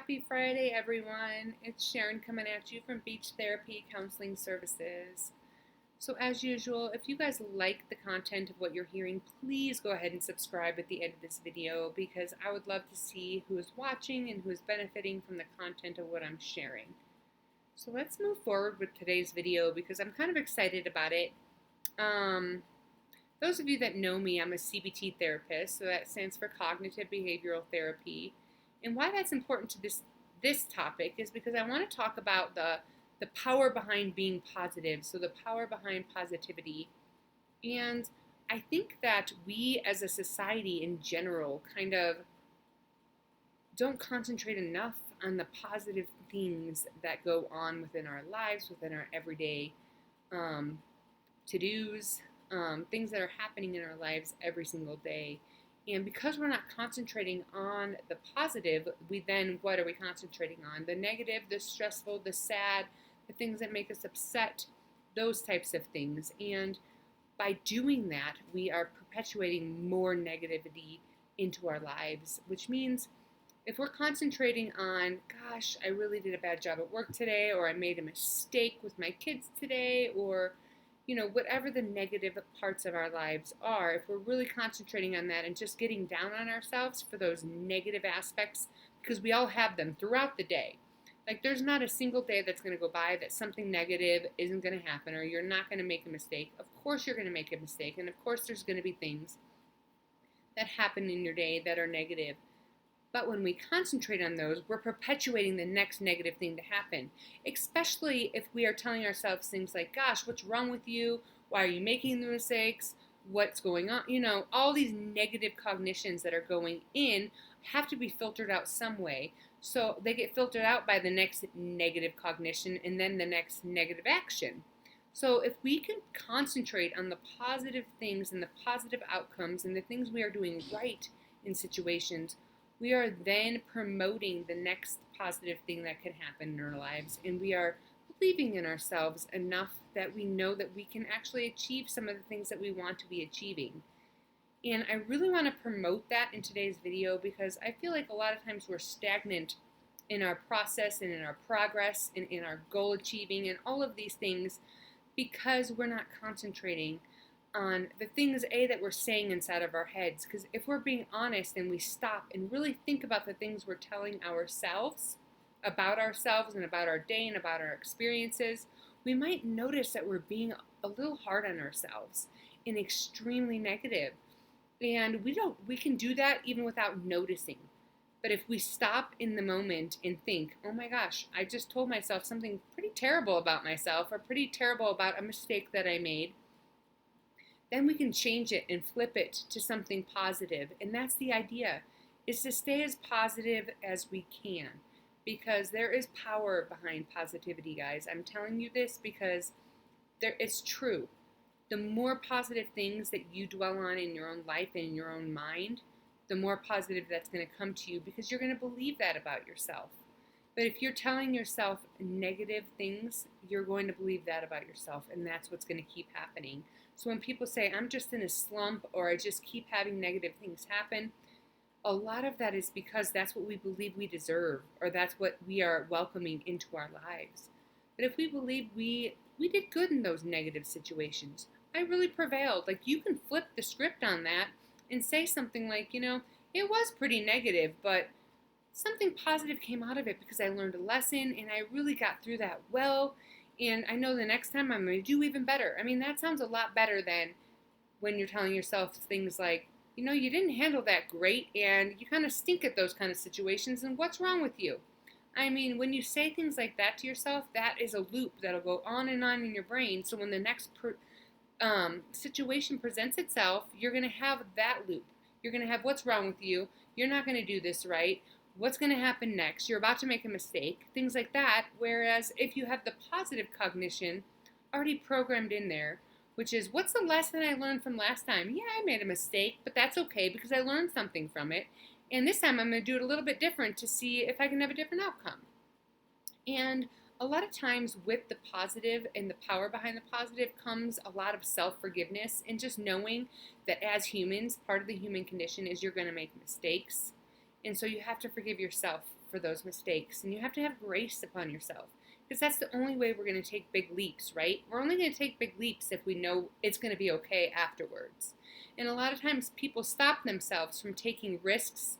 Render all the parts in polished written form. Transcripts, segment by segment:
Happy Friday, everyone. It's Sharon coming at you from Beach Therapy Counseling Services. So, as usual, if you guys like the content of what you're hearing, please go ahead and subscribe at the end of this video because I would love to see who is watching and who is benefiting from the content of what I'm sharing. So, let's move forward with today's video because I'm kind of excited about it. Those of you that know me, I'm a CBT therapist, so that stands for Cognitive Behavioral Therapy. And why that's important to this topic is because I want to talk about the power behind being positive, so the power behind positivity. And I think that we as a society in general kind of don't concentrate enough on the positive things that go on within our lives, within our everyday to-dos, things that are happening in our lives every single day. And because we're not concentrating on the positive, what are we concentrating on? The negative, the stressful, the sad, the things that make us upset, those types of things. And by doing that, we are perpetuating more negativity into our lives, which means if we're concentrating on, gosh, I really did a bad job at work today, or I made a mistake with my kids today, or whatever the negative parts of our lives are, if we're really concentrating on that and just getting down on ourselves for those negative aspects, because we all have them throughout the day. Like, there's not a single day that's going to go by that something negative isn't going to happen or you're not going to make a mistake. Of course you're going to make a mistake, and of course there's going to be things that happen in your day that are negative. But when we concentrate on those, we're perpetuating the next negative thing to happen, especially if we are telling ourselves things like, gosh, what's wrong with you? Why are you making the mistakes? What's going on? All these negative cognitions that are going in have to be filtered out some way. So they get filtered out by the next negative cognition and then the next negative action. So if we can concentrate on the positive things and the positive outcomes and the things we are doing right in situations, we are then promoting the next positive thing that can happen in our lives, and we are believing in ourselves enough that we know that we can actually achieve some of the things that we want to be achieving. And I really want to promote that in today's video because I feel like a lot of times we're stagnant in our process and in our progress and in our goal achieving and all of these things because we're not concentrating on the things, that we're saying inside of our heads. Because if we're being honest and we stop and really think about the things we're telling ourselves and about our day and about our experiences, we might notice that we're being a little hard on ourselves and extremely negative. And we can do that even without noticing. But if we stop in the moment and think, oh my gosh, I just told myself something pretty terrible about myself or pretty terrible about a mistake that I made, then we can change it and flip it to something positive. And that's the idea, is to stay as positive as we can, because there is power behind positivity, guys. I'm telling you this because it's true. The more positive things that you dwell on in your own life and in your own mind, the more positive that's going to come to you, because you're going to believe that about yourself. But if you're telling yourself negative things, you're going to believe that about yourself, and that's what's going to keep happening. So when people say, I'm just in a slump, or I just keep having negative things happen, a lot of that is because that's what we believe we deserve, or that's what we are welcoming into our lives. But if we believe we did good in those negative situations, I really prevailed, like, you can flip the script on that and say something like, it was pretty negative, but something positive came out of it because I learned a lesson and I really got through that well. And I know the next time I'm going to do even better. I mean, that sounds a lot better than when you're telling yourself things like, you didn't handle that great and you kind of stink at those kind of situations, and what's wrong with you? I mean, when you say things like that to yourself, that is a loop that'll go on in your brain. So when the next situation presents itself, you're going to have that loop. You're going to have, what's wrong with you? You're not going to do this right. What's going to happen next? You're about to make a mistake, things like that. Whereas if you have the positive cognition already programmed in there, which is, what's the lesson I learned from last time? Yeah, I made a mistake, but that's okay because I learned something from it. And this time I'm going to do it a little bit different to see if I can have a different outcome. And a lot of times with the positive and the power behind the positive comes a lot of self-forgiveness and just knowing that as humans, part of the human condition is you're going to make mistakes. And so you have to forgive yourself for those mistakes, and you have to have grace upon yourself, because that's the only way we're going to take big leaps, right? We're only going to take big leaps if we know it's going to be okay afterwards. And a lot of times people stop themselves from taking risks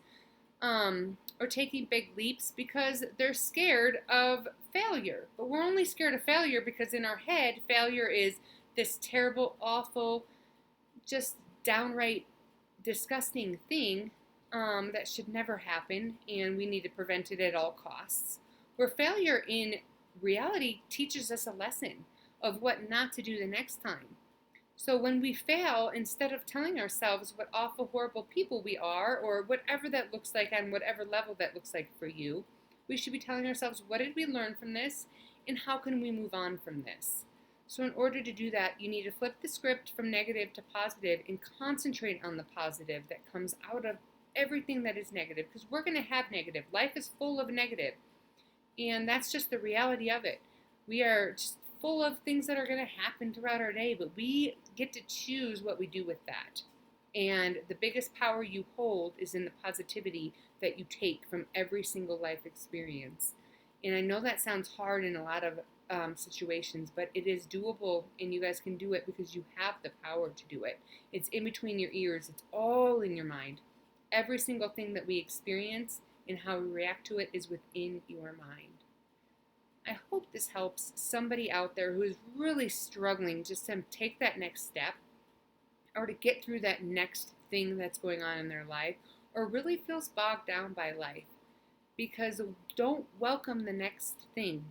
or taking big leaps because they're scared of failure. But we're only scared of failure because in our head, failure is this terrible, awful, just downright disgusting thing that should never happen, and we need to prevent it at all costs. Where failure in reality teaches us a lesson of what not to do the next time. So when we fail, instead of telling ourselves what awful, horrible people we are, or whatever that looks like on whatever level that looks like for you, we should be telling ourselves, what did we learn from this, and how can we move on from this? So in order to do that, you need to flip the script from negative to positive and concentrate on the positive that comes out of everything that is negative, because we're going to have negative. Life is full of negative, and that's just the reality of it. We are just full of things that are going to happen throughout our day, but we get to choose what we do with that. And the biggest power you hold is in the positivity that you take from every single life experience. And I know that sounds hard in a lot of situations, but it is doable, and you guys can do it because you have the power to do it. It's in between your ears. It's all in your mind. Every single thing that we experience and how we react to it is within your mind. I hope this helps somebody out there who is really struggling just to take that next step, or to get through that next thing that's going on in their life, or really feels bogged down by life. Because don't welcome the next thing.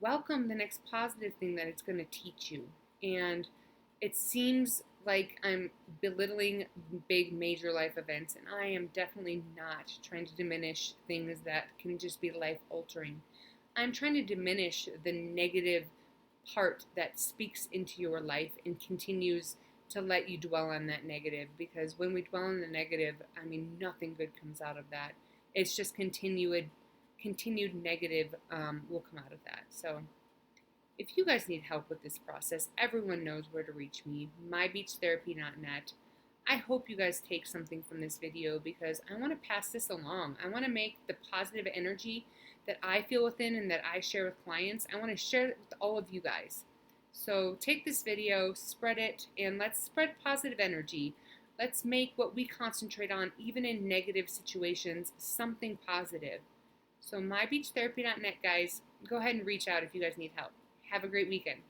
Welcome the next positive thing that it's going to teach you. And it seems like I'm belittling big major life events, and I am definitely not trying to diminish things that can just be life altering. I'm trying to diminish the negative part that speaks into your life and continues to let you dwell on that negative, because when we dwell on the negative, I mean, nothing good comes out of that. It's just continued negative will come out of that. So if you guys need help with this process, everyone knows where to reach me, mybeachtherapy.net. I hope you guys take something from this video, because I want to pass this along. I want to make the positive energy that I feel within and that I share with clients, I want to share it with all of you guys. So take this video, spread it, and let's spread positive energy. Let's make what we concentrate on, even in negative situations, something positive. So mybeachtherapy.net, guys. Go ahead and reach out if you guys need help. Have a great weekend.